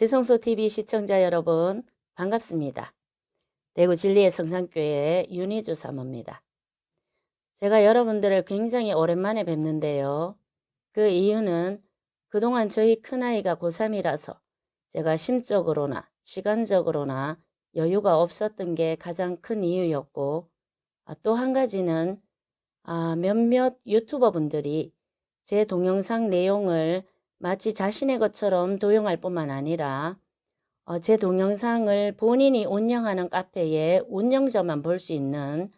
지성소TV 시청자 여러분 반갑습니다. 대구 진리의 성산교회 윤희주 사모입니다. 제가 여러분들을 굉장히 오랜만에 뵙는데요. 그 이유는 그동안 저희 큰아이가 고3이라서 제가 심적으로나 시간적으로나 여유가 없었던 게 가장 큰 이유였고, 또 한 가지는 몇몇 유튜버 분들이 제 동영상 내용을 마치 자신의 것처럼 도용할 뿐만 아니라 제 동영상을 본인이 운영하는 카페에 운영자만 볼 수 있는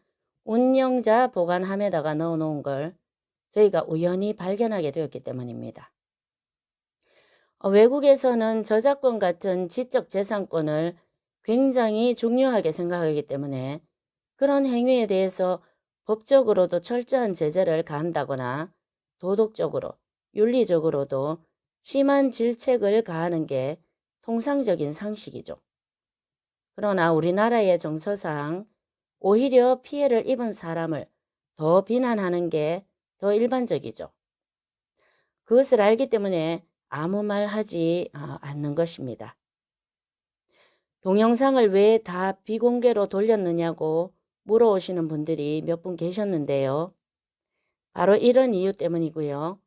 운영자 보관함에다가 넣어놓은 걸 저희가 우연히 발견하게 되었기 때문입니다. 외국에서는 저작권 같은 지적 재산권을 굉장히 중요하게 생각하기 때문에 그런 행위에 대해서 법적으로도 철저한 제재를 가한다거나 도덕적으로, 윤리적으로도 심한 질책을 가하는 게 통상적인 상식이죠. 그러나 우리나라의 정서상 오히려 피해를 입은 사람을 더 비난하는 게 더 일반적이죠. 그것을 알기 때문에 아무 말 하지 않는 것입니다. 동영상을 왜 다 비공개로 돌렸느냐고 물어오시는 분들이 몇 분 계셨는데요. 바로 이런 이유 때문이고요.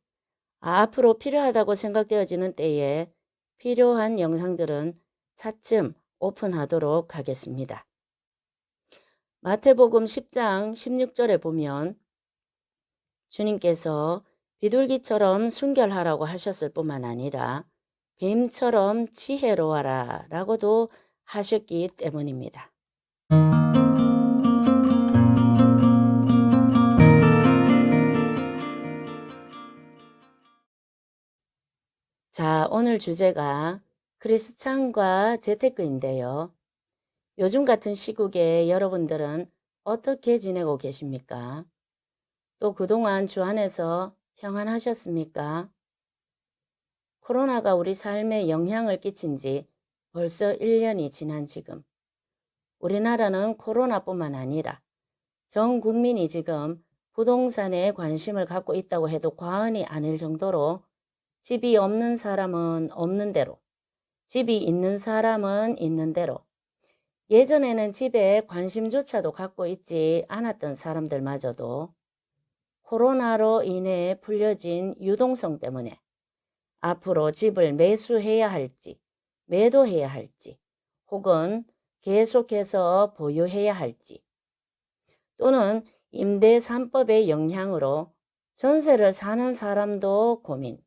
앞으로 필요하다고 생각되어지는 때에 필요한 영상들은 차츰 오픈하도록 하겠습니다. 마태복음 10장 16절에 보면 주님께서 비둘기처럼 순결하라고 하셨을 뿐만 아니라 뱀처럼 지혜로워라 라고도 하셨기 때문입니다. 자, 오늘 주제가 크리스찬과 재테크인데요. 요즘 같은 시국에 여러분들은 어떻게 지내고 계십니까? 또 그동안 주 안에서 평안하셨습니까? 코로나가 우리 삶에 영향을 끼친 지 벌써 1년이 지난 지금, 우리나라는 코로나뿐만 아니라 전 국민이 지금 부동산에 관심을 갖고 있다고 해도 과언이 아닐 정도로 집이 없는 사람은 없는 대로, 집이 있는 사람은 있는 대로, 예전에는 집에 관심조차도 갖고 있지 않았던 사람들마저도 코로나로 인해 풀려진 유동성 때문에 앞으로 집을 매수해야 할지, 매도해야 할지, 혹은 계속해서 보유해야 할지, 또는 임대 3법의 영향으로 전세를 사는 사람도 고민,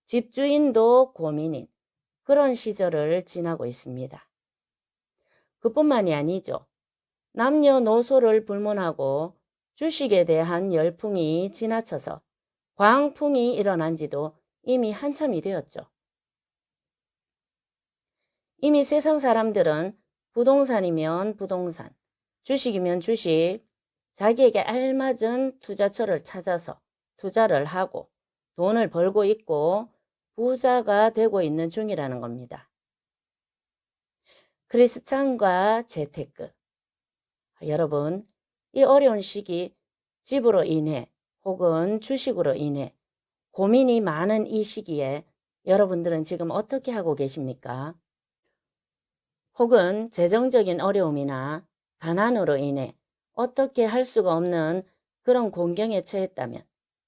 집주인도 고민인 그런 시절을 지나고 있습니다. 그뿐만이 아니죠. 남녀노소를 불문하고 주식에 대한 열풍이 지나쳐서 광풍이 일어난 지도 이미 한참이 되었죠. 이미 세상 사람들은 부동산이면 부동산, 주식이면 주식, 자기에게 알맞은 투자처를 찾아서 투자를 하고 돈을 벌고 있고 부자가 되고 있는 중이라는 겁니다. 크리스찬과 재테크. 여러분, 이 어려운 시기 집으로 인해 혹은 주식으로 인해 고민이 많은 이 시기에 여러분들은 지금 어떻게 하고 계십니까? 혹은 재정적인 어려움이나 가난으로 인해 어떻게 할 수가 없는 그런 곤경에 처했다면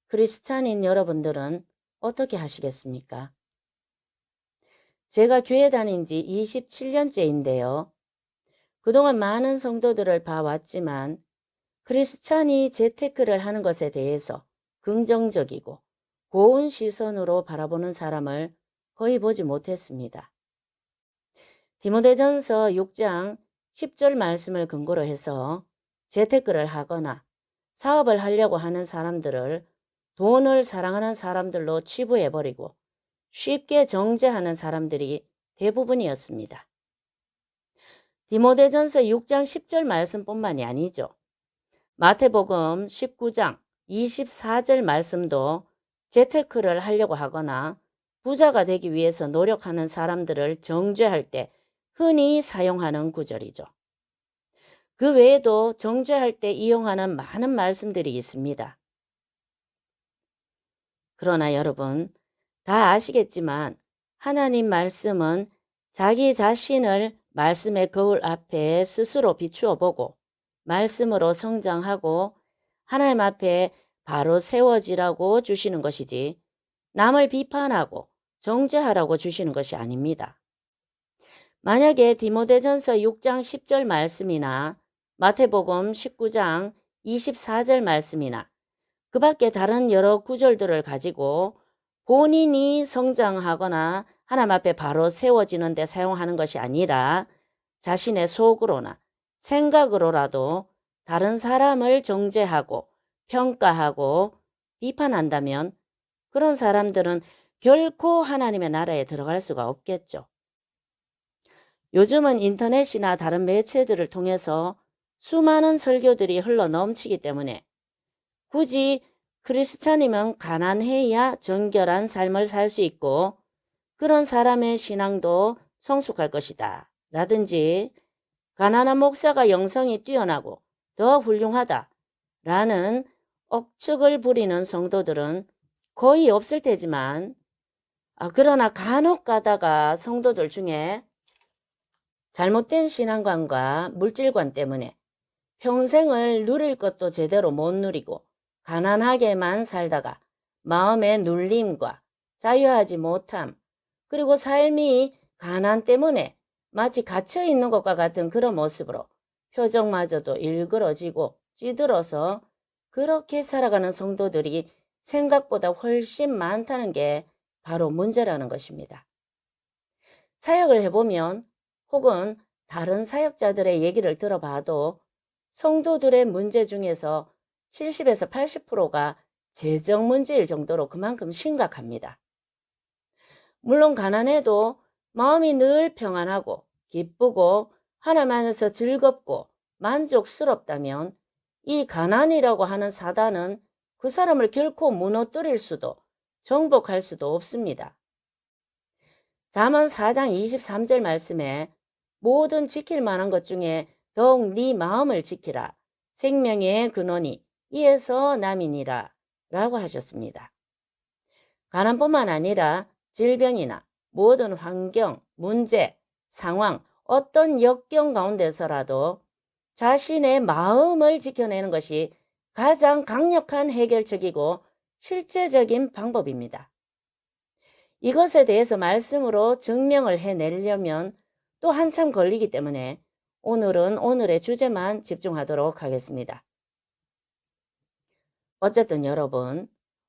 크리스찬인 여러분들은 어떻게 하시겠습니까? 제가 교회 다닌 지 27년째인데요. 그동안 많은 성도들을 봐왔지만 크리스찬이 재테크를 하는 것에 대해서 긍정적이고 고운 시선으로 바라보는 사람을 거의 보지 못했습니다. 디모데전서 6장 10절 말씀을 근거로 해서 재테크를 하거나 사업을 하려고 하는 사람들을 돈을 사랑하는 사람들로 치부해버리고 쉽게 정죄하는 사람들이 대부분이었습니다. 디모데전서 6장 10절 말씀뿐만이 아니죠. 마태복음 19장 24절 말씀도 재테크를 하려고 하거나 부자가 되기 위해서 노력하는 사람들을 정죄할 때 흔히 사용하는 구절이죠. 그 외에도 정죄할 때 이용하는 많은 말씀들이 있습니다. 그러나 여러분, 다 아시겠지만 하나님 말씀은 자기 자신을 말씀의 거울 앞에 스스로 비추어 보고 말씀으로 성장하고 하나님 앞에 바로 세워지라고 주시는 것이지 남을 비판하고 정죄하라고 주시는 것이 아닙니다. 만약에 디모데전서 6장 10절 말씀이나 마태복음 19장 24절 말씀이나 그 밖에 다른 여러 구절들을 가지고 본인이 성장하거나 하나님 앞에 바로 세워지는 데 사용하는 것이 아니라 자신의 속으로나 생각으로라도 다른 사람을 정죄하고 평가하고 비판한다면 그런 사람들은 결코 하나님의 나라에 들어갈 수가 없겠죠. 요즘은 인터넷이나 다른 매체들을 통해서 수많은 설교들이 흘러 넘치기 때문에 굳이 크리스찬이면 가난해야 정결한 삶을 살 수 있고 그런 사람의 신앙도 성숙할 것이다 라든지 가난한 목사가 영성이 뛰어나고 더 훌륭하다 라는 억측을 부리는 성도들은 거의 없을 테지만 그러나 간혹 가다가 성도들 중에 잘못된 신앙관과 물질관 때문에 평생을 누릴 것도 제대로 못 누리고 가난하게만 살다가 마음의 눌림과 자유하지 못함 그리고 삶이 가난 때문에 마치 갇혀 있는 것과 같은 그런 모습으로 표정마저도 일그러지고 찌들어서 그렇게 살아가는 성도들이 생각보다 훨씬 많다는 게 바로 문제라는 것입니다. 사역을 해보면 혹은 다른 사역자들의 얘기를 들어봐도 성도들의 문제 중에서 70에서 80%가 재정 문제일 정도로 그만큼 심각합니다. 물론 가난해도 마음이 늘 평안하고 기쁘고 하나님 안에서 즐겁고 만족스럽다면 이 가난이라고 하는 사단은 그 사람을 결코 무너뜨릴 수도 정복할 수도 없습니다. 잠언 4장 23절 말씀에 모든 지킬 만한 것 중에 더욱 네 마음을 지키라. 생명의 근원이 이에서 남이니라 라고 하셨습니다. 가난뿐만 아니라 질병이나 모든 환경, 문제, 상황, 어떤 역경 가운데서라도 자신의 마음을 지켜내는 것이 가장 강력한 해결책이고 실제적인 방법입니다. 이것에 대해서 말씀으로 증명을 해내려면 또 한참 걸리기 때문에 오늘은 오늘의 주제만 집중하도록 하겠습니다. 어쨌든 여러분,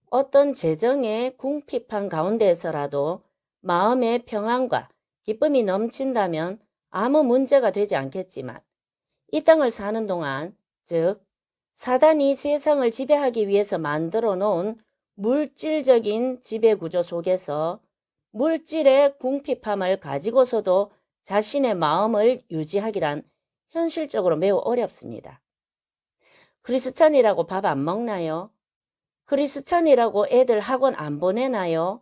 어떤 재정의 궁핍한 가운데에서라도 마음의 평안과 기쁨이 넘친다면 아무 문제가 되지 않겠지만 이 땅을 사는 동안, 즉 사단이 세상을 지배하기 위해서 만들어 놓은 물질적인 지배구조 속에서 물질의 궁핍함을 가지고서도 자신의 마음을 유지하기란 현실적으로 매우 어렵습니다. 크리스찬이라고 밥 안 먹나요? 크리스찬이라고 애들 학원 안 보내나요?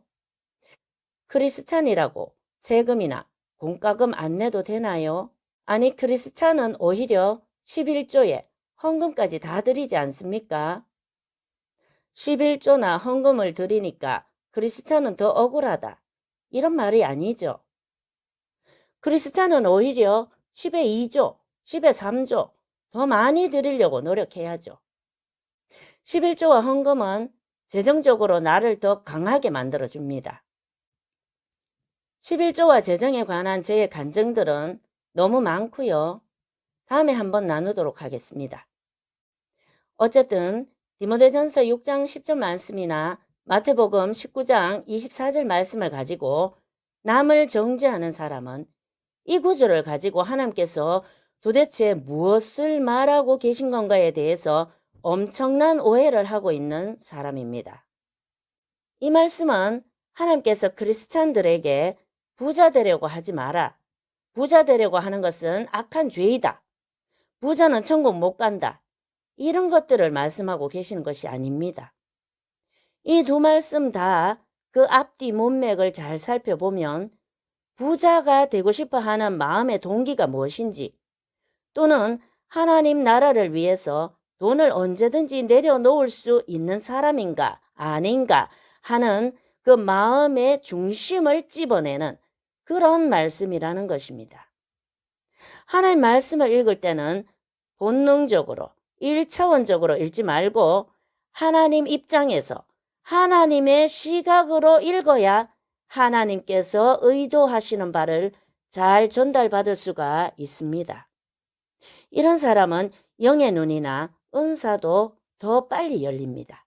크리스찬이라고 세금이나 공과금 안 내도 되나요? 아니 크리스찬은 오히려 11조에 헌금까지 다 드리지 않습니까? 11조나 헌금을 드리니까 크리스찬은 더 억울하다. 이런 말이 아니죠. 크리스찬은 오히려 10의 2조, 10의 3조 더 많이 드리려고 노력해야죠. 11조와 헌금은 재정적으로 나를 더 강하게 만들어줍니다. 11조와 재정에 관한 저의 간증들은 너무 많고요. 다음에 한번 나누도록 하겠습니다. 어쨌든 디모데전서 6장 10절 말씀이나 마태복음 19장 24절 말씀을 가지고 남을 정죄하는 사람은 이 구절을 가지고 하나님께서 도대체 무엇을 말하고 계신 건가에 대해서 엄청난 오해를 하고 있는 사람입니다. 이 말씀은 하나님께서 크리스찬들에게 부자 되려고 하지 마라. 부자 되려고 하는 것은 악한 죄이다. 부자는 천국 못 간다. 이런 것들을 말씀하고 계시는 것이 아닙니다. 이 두 말씀 다 그 앞뒤 문맥을 잘 살펴보면 부자가 되고 싶어 하는 마음의 동기가 무엇인지 또는 하나님 나라를 위해서 돈을 언제든지 내려놓을 수 있는 사람인가 아닌가 하는 그 마음의 중심을 찝어내는 그런 말씀이라는 것입니다. 하나님 말씀을 읽을 때는 본능적으로 1차원적으로 읽지 말고 하나님 입장에서 하나님의 시각으로 읽어야 하나님께서 의도하시는 바를 잘 전달받을 수가 있습니다. 이런 사람은 영의 눈이나 은사도 더 빨리 열립니다.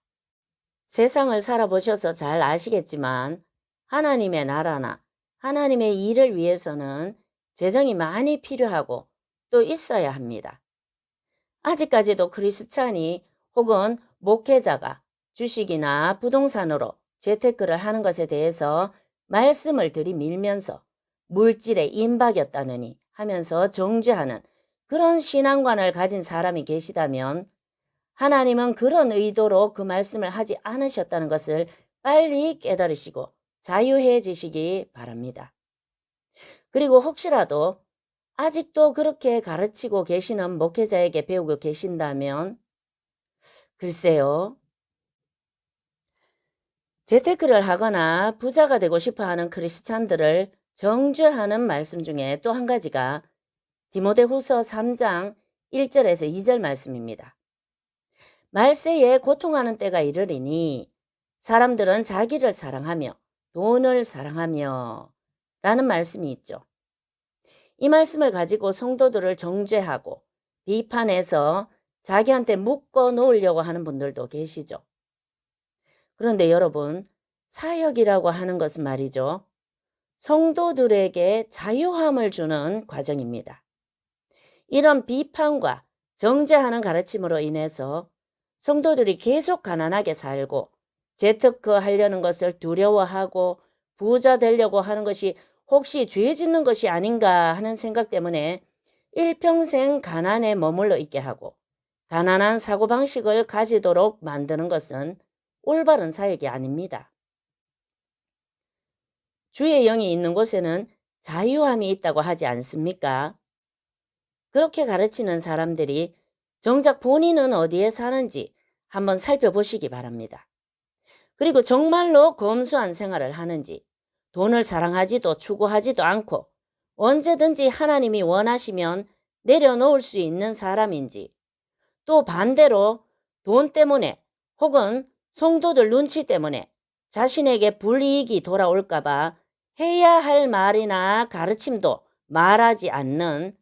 세상을 살아보셔서 잘 아시겠지만 하나님의 나라나 하나님의 일을 위해서는 재정이 많이 필요하고 또 있어야 합니다. 아직까지도 크리스찬이 혹은 목회자가 주식이나 부동산으로 재테크를 하는 것에 대해서 말씀을 들이밀면서 물질에 임박였다느니 하면서 정죄하는 그런 신앙관을 가진 사람이 계시다면 하나님은 그런 의도로 그 말씀을 하지 않으셨다는 것을 빨리 깨달으시고 자유해지시기 바랍니다. 그리고 혹시라도 아직도 그렇게 가르치고 계시는 목회자에게 배우고 계신다면 글쎄요. 재테크를 하거나 부자가 되고 싶어하는 크리스찬들을 정죄하는 말씀 중에 또 한 가지가 디모데후서 3장 1절에서 2절 말씀입니다. 말세에 고통하는 때가 이르리니 사람들은 자기를 사랑하며 돈을 사랑하며 라는 말씀이 있죠. 이 말씀을 가지고 성도들을 정죄하고 비판해서 자기한테 묶어 놓으려고 하는 분들도 계시죠. 그런데 여러분, 사역이라고 하는 것은 말이죠. 성도들에게 자유함을 주는 과정입니다. 이런 비판과 정죄하는 가르침으로 인해서 성도들이 계속 가난하게 살고 재테크 하려는 것을 두려워하고 부자 되려고 하는 것이 혹시 죄 짓는 것이 아닌가 하는 생각 때문에 일평생 가난에 머물러 있게 하고 가난한 사고방식을 가지도록 만드는 것은 올바른 사역이 아닙니다. 주의 영이 있는 곳에는 자유함이 있다고 하지 않습니까? 그렇게 가르치는 사람들이 정작 본인은 어디에 사는지 한번 살펴보시기 바랍니다. 그리고 정말로 검소한 생활을 하는지, 돈을 사랑하지도 추구하지도 않고 언제든지 하나님이 원하시면 내려놓을 수 있는 사람인지, 또 반대로 돈 때문에 혹은 성도들 눈치 때문에 자신에게 불이익이 돌아올까봐 해야 할 말이나 가르침도 말하지 않는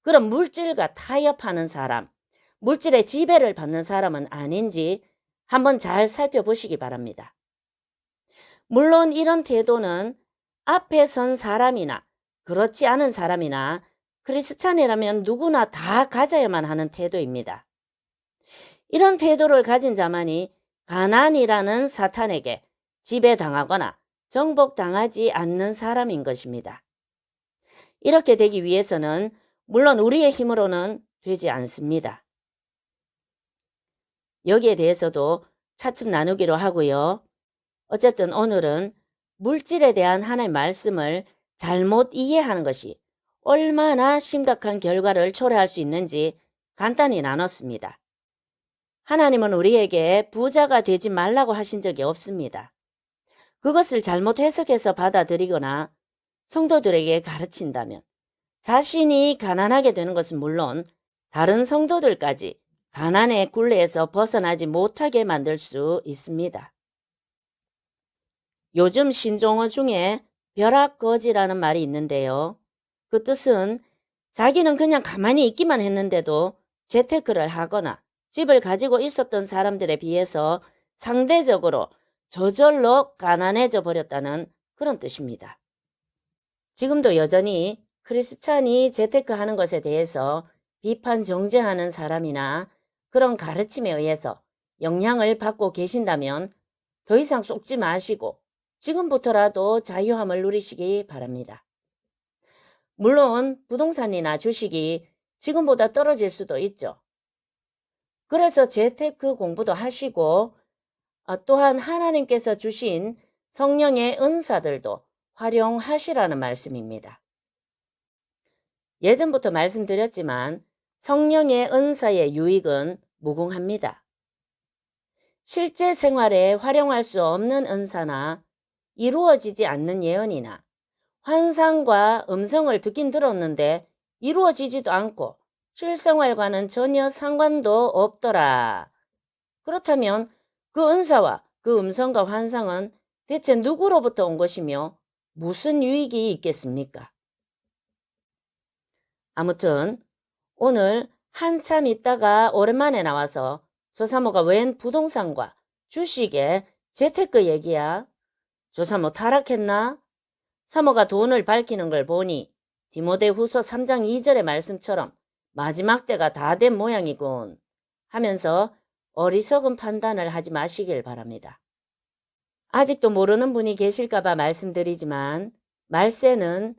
그런 물질과 타협하는 사람, 물질의 지배를 받는 사람은 아닌지 한번 잘 살펴보시기 바랍니다. 물론 이런 태도는 앞에 선 사람이나 그렇지 않은 사람이나 크리스찬이라면 누구나 다 가져야만 하는 태도입니다. 이런 태도를 가진 자만이 가난이라는 사탄에게 지배당하거나 정복당하지 않는 사람인 것입니다. 이렇게 되기 위해서는 물론 우리의 힘으로는 되지 않습니다. 여기에 대해서도 차츰 나누기로 하고요. 어쨌든 오늘은 물질에 대한 하나님의 말씀을 잘못 이해하는 것이 얼마나 심각한 결과를 초래할 수 있는지 간단히 나눴습니다. 하나님은 우리에게 부자가 되지 말라고 하신 적이 없습니다. 그것을 잘못 해석해서 받아들이거나 성도들에게 가르친다면 자신이 가난하게 되는 것은 물론 다른 성도들까지 가난의 굴레에서 벗어나지 못하게 만들 수 있습니다. 요즘 신종어 중에 벼락거지라는 말이 있는데요. 그 뜻은 자기는 그냥 가만히 있기만 했는데도 재테크를 하거나 집을 가지고 있었던 사람들에 비해서 상대적으로 저절로 가난해져 버렸다는 그런 뜻입니다. 지금도 여전히 크리스찬이 재테크하는 것에 대해서 비판 정죄하는 사람이나 그런 가르침에 의해서 영향을 받고 계신다면 더 이상 속지 마시고 지금부터라도 자유함을 누리시기 바랍니다. 물론 부동산이나 주식이 지금보다 떨어질 수도 있죠. 그래서 재테크 공부도 하시고 또한 하나님께서 주신 성령의 은사들도 활용하시라는 말씀입니다. 예전부터 말씀드렸지만 성령의 은사의 유익은 무궁합니다. 실제 생활에 활용할 수 없는 은사나 이루어지지 않는 예언이나 환상과 음성을 듣긴 들었는데 이루어지지도 않고 실생활과는 전혀 상관도 없더라. 그렇다면 그 은사와 그 음성과 환상은 대체 누구로부터 온 것이며 무슨 유익이 있겠습니까? 아무튼 오늘 한참 있다가 오랜만에 나와서 조사모가 웬 부동산과 주식에 재테크 얘기야? 조사모 타락했나? 사모가 돈을 밝히는 걸 보니 디모데후서 3장 2절의 말씀처럼 마지막 때가 다 된 모양이군 하면서 어리석은 판단을 하지 마시길 바랍니다. 아직도 모르는 분이 계실까봐 말씀드리지만 말세는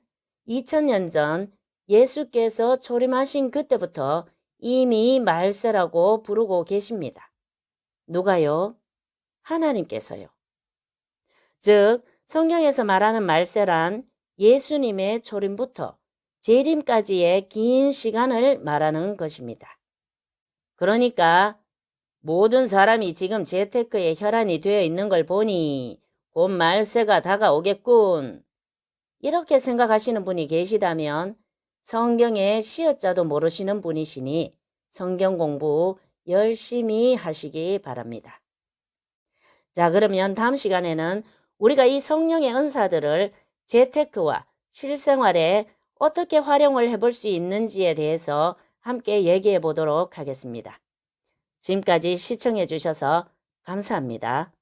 2000년 전 예수께서 초림하신 그때부터 이미 말세라고 부르고 계십니다. 누가요? 하나님께서요. 즉 성경에서 말하는 말세란 예수님의 초림부터 재림까지의 긴 시간을 말하는 것입니다. 그러니까 모든 사람이 지금 재테크에 혈안이 되어 있는 걸 보니 곧 말세가 다가오겠군. 이렇게 생각하시는 분이 계시다면 성경의 시어자도 모르시는 분이시니 성경 공부 열심히 하시기 바랍니다. 자, 그러면 다음 시간에는 우리가 이 성령의 은사들을 재테크와 실생활에 어떻게 활용을 해볼 수 있는지에 대해서 함께 얘기해 보도록 하겠습니다. 지금까지 시청해 주셔서 감사합니다.